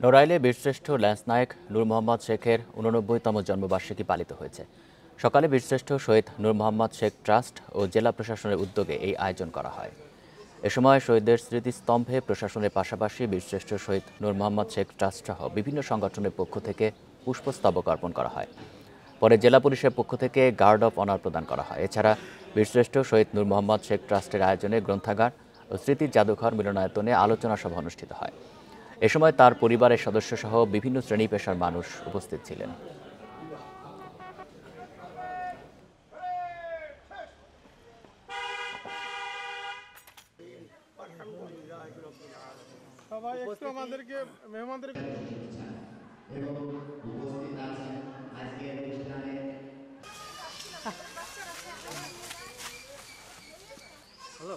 নড়াইলে বীরশ্রেষ্ঠ ল্যান্স নায়ক নূর মোহাম্মদ শেখের ৮৯তম জন্মবার্ষিকী পালিত হয়েছে। সকালে বীরশ্রেষ্ঠ শহীদ নূর মোহাম্মদ শেখ ট্রাস্ট ও জেলা প্রশাসনের উদ্যোগে এই আয়োজন করা হয়। এ সময় শহীদদের স্মৃতিস্তম্ভে প্রশাসনের পাশাপাশি বীরশ্রেষ্ঠ শহীদ নূর মোহাম্মদ শেখ ট্রাস্ট সহ বিভিন্ন সংগঠনের পক্ষ থেকে পুষ্পস্তবক অর্পণ করা হয়। পরে জেলা পুলিশের পক্ষ থেকে গার্ড অফ অনার প্রদান করা হয়। এছাড়া বীরশ্রেষ্ঠ শহীদ নূর মোহাম্মদ শেখ ট্রাস্টের আয়োজনে গ্রন্থাগার ও স্মৃতির জাদুঘর মিলনায়তনে আলোচনা সভা অনুষ্ঠিত হয়। এ সময় তার পরিবারের সদস্যসহ বিভিন্ন শ্রেণী পেশার মানুষ উপস্থিত ছিলেন। সবাই একটু আমাদেরকে মেহমানদের এবং উপস্থিত আছেন আজকের অনুষ্ঠানে। হ্যালো।